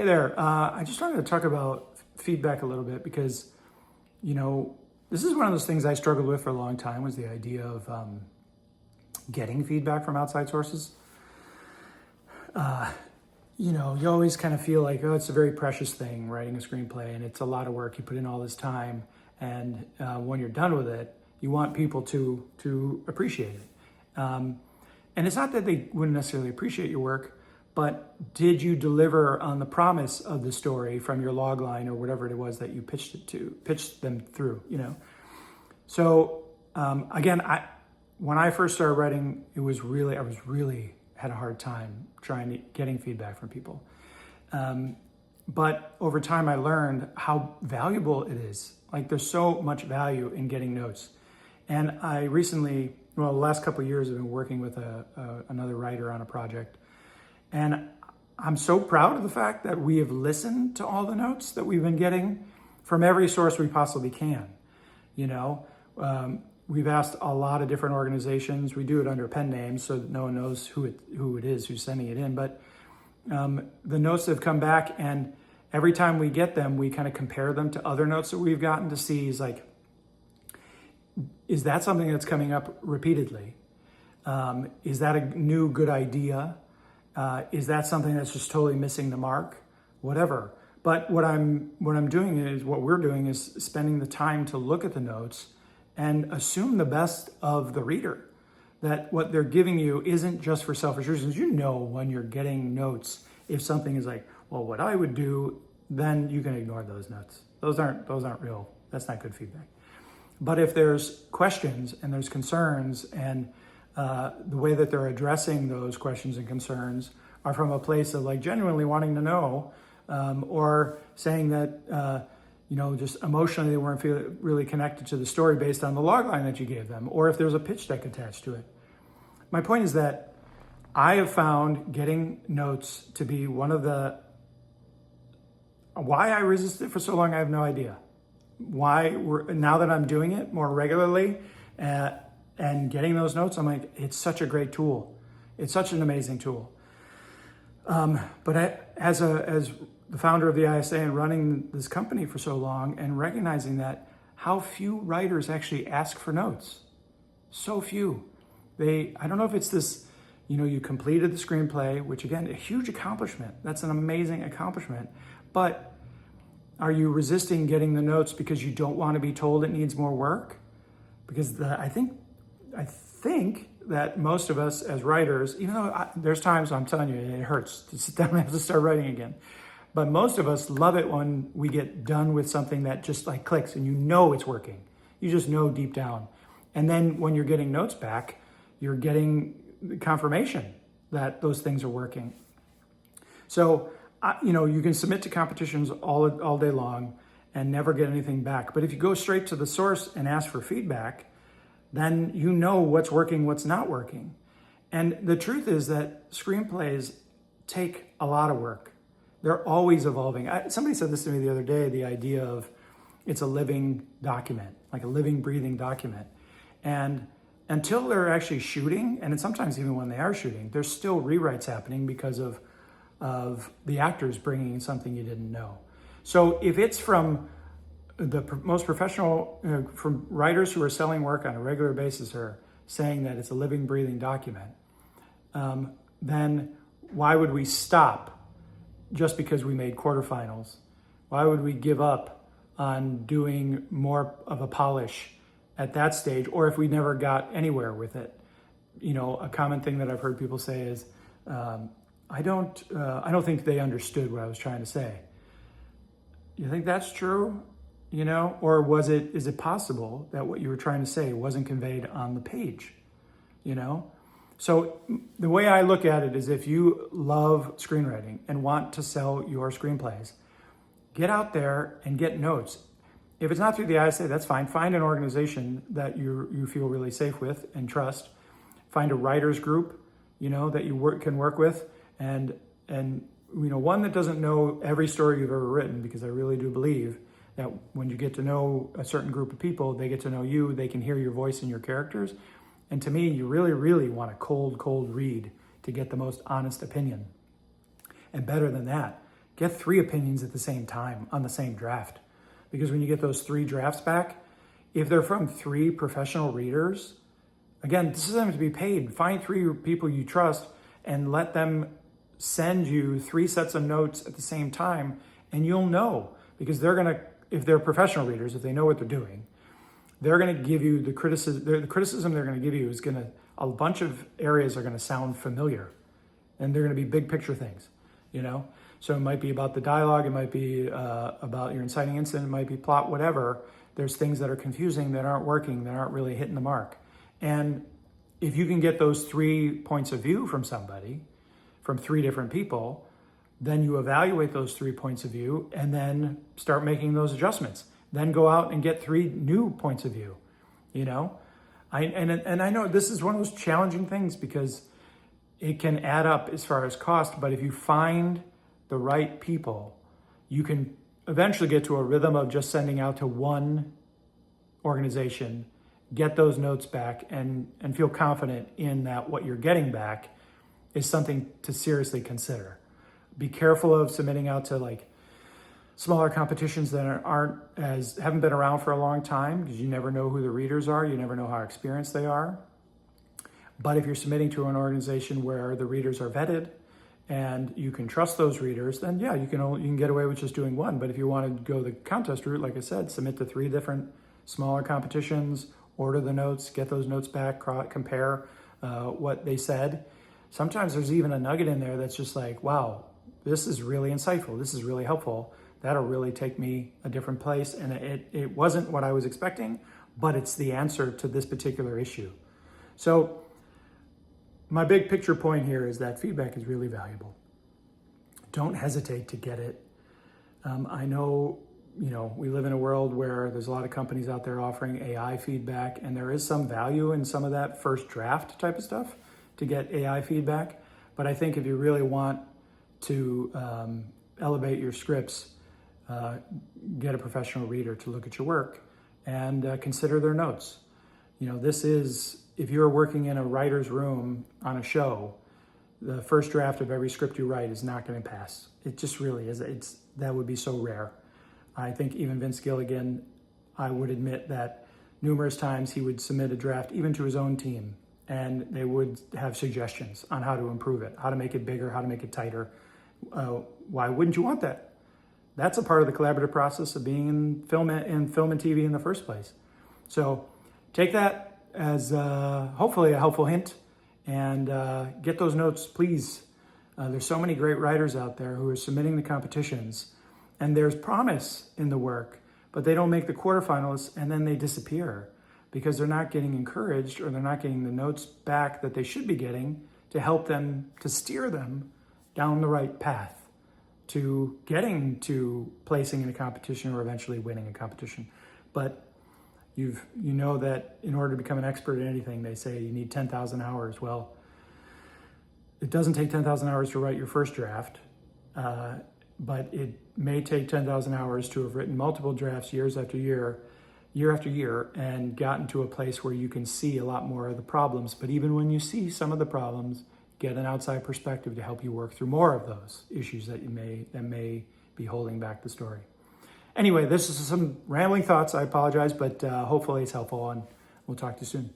Hey there. I just wanted to talk about feedback a little bit because, this is one of those things I struggled with for a long time, was the idea of getting feedback from outside sources. You always kind of feel like, oh, it's a very precious thing, writing a screenplay, and it's a lot of work. You put in all this time, and when you're done with it, you want people to appreciate it. And it's not that they wouldn't necessarily appreciate your work, but did you deliver on the promise of the story from your log line or whatever it was that you pitched them through, So again, when I first started writing, I was really had a hard time getting feedback from people. But over time I learned how valuable it is. Like, there's so much value in getting notes. And I recently, the last couple of years, I've been working with another writer on a project. And I'm so proud of the fact that we have listened to all the notes that we've been getting from every source we possibly can. We've asked a lot of different organizations. We do it under pen names so that no one knows who it is who's sending it in. But the notes have come back, and every time we get them, we kind of compare them to other notes that we've gotten to see is that something that's coming up repeatedly? Is that a new good idea? Is that something that's just totally missing the mark? Whatever. But what we're doing is spending the time to look at the notes and assume the best of the reader. That what they're giving you isn't just for selfish reasons. When you're getting notes, if something is like, well, what I would do, then you can ignore those notes. Those aren't real. That's not good feedback. But if there's questions and there's concerns, and the way that they're addressing those questions and concerns are from a place of genuinely wanting to know, or saying that, just emotionally they weren't feeling really connected to the story based on the logline that you gave them, or if there's a pitch deck attached to it. My point is that I have found getting notes to be why I resisted for so long. I have no idea. Now that I'm doing it more regularly, and getting those notes, I'm like, it's such a great tool. It's such an amazing tool. But as the founder of the ISA and running this company for so long, and recognizing that how few writers actually ask for notes. So few. I don't know if it's this, you completed the screenplay, which again, a huge accomplishment. That's an amazing accomplishment. But are you resisting getting the notes because you don't want to be told it needs more work? Because I think that most of us as writers, even though there's times I'm telling you it hurts to sit down and have to start writing again, but most of us love it when we get done with something that just clicks and it's working. You just know deep down. And then when you're getting notes back, you're getting confirmation that those things are working. So, you can submit to competitions all day long and never get anything back. But if you go straight to the source and ask for feedback, then you know what's working, what's not working. And the truth is that screenplays take a lot of work. They're always evolving. Somebody said this to me the other day, the idea of it's a living document, like a living, breathing document. And until they're actually shooting, and sometimes even when they are shooting, there's still rewrites happening because of the actors bringing in something you didn't know. So if it's from the most professional, from writers who are selling work on a regular basis are saying that it's a living, breathing document, then why would we stop just because we made quarterfinals? Why would we give up on doing more of a polish at that stage, or if we never got anywhere with it? A common thing that I've heard people say is, I don't think they understood what I was trying to say. You think that's true? Or is it possible that what you were trying to say wasn't conveyed on the page? So the way I look at it is, if you love screenwriting and want to sell your screenplays, get out there and get notes. If it's not through the ISA, that's fine. Find an organization that you feel really safe with and trust. Find a writers group, that you can work with, and one that doesn't know every story you've ever written, because I really do believe that when you get to know a certain group of people, they get to know you, they can hear your voice and your characters. And to me, you really, really want a cold read to get the most honest opinion. And better than that, get 3 opinions at the same time on the same draft. Because when you get those 3 drafts back, if they're from 3 professional readers, again, this is them to be paid. Find 3 people you trust and let them send you 3 sets of notes at the same time, and you'll know, because they're gonna, if they're professional readers, if they know what they're doing, they're gonna give you the criticism. The criticism they're gonna give you is gonna, a bunch of areas are gonna sound familiar, and they're gonna be big picture things, you know? So it might be about the dialogue, it might be about your inciting incident, it might be plot, whatever. There's things that are confusing, that aren't working, that aren't really hitting the mark. And if you can get those 3 points of view from somebody, from 3 different people, then you evaluate those 3 points of view and then start making those adjustments. Then go out and get 3 new points of view, you know? And I know this is one of those challenging things because it can add up as far as cost, but if you find the right people, you can eventually get to a rhythm of just sending out to one organization, get those notes back, and feel confident in that what you're getting back is something to seriously consider. Be careful of submitting out to like smaller competitions that haven't been around for a long time, because you never know who the readers are, you never know how experienced they are. But if you're submitting to an organization where the readers are vetted and you can trust those readers, then yeah, you can get away with just doing 1. But if you want to go the contest route, like I said, submit to 3 different smaller competitions, order the notes, get those notes back, compare what they said. Sometimes there's even a nugget in there that's just like, wow, this is really insightful. This is really helpful. That'll really take me a different place. And it wasn't what I was expecting, but it's the answer to this particular issue. So my big picture point here is that feedback is really valuable. Don't hesitate to get it. I know, we live in a world where there's a lot of companies out there offering AI feedback, and there is some value in some of that first draft type of stuff to get AI feedback. But I think if you really want to elevate your scripts, get a professional reader to look at your work and consider their notes. This is, if you're working in a writer's room on a show, the first draft of every script you write is not going to pass. It just really is. That would be so rare. I think even Vince Gilligan, I would admit that numerous times he would submit a draft even to his own team, and they would have suggestions on how to improve it, how to make it bigger, how to make it tighter. Why wouldn't you want that? That's a part of the collaborative process of being in film and TV in the first place. So take that as hopefully a helpful hint, and get those notes, please. There's so many great writers out there who are submitting the competitions, and there's promise in the work, but they don't make the quarterfinalists, and then they disappear because they're not getting encouraged, or they're not getting the notes back that they should be getting to help them, to steer them down the right path to getting to placing in a competition or eventually winning a competition. But you know that in order to become an expert in anything, they say you need 10,000 hours. Well, it doesn't take 10,000 hours to write your first draft, but it may take 10,000 hours to have written multiple drafts year after year, and gotten to a place where you can see a lot more of the problems. But even when you see some of the problems, get an outside perspective to help you work through more of those issues that may be holding back the story. Anyway, this is some rambling thoughts. I apologize, but hopefully it's helpful, and we'll talk to you soon.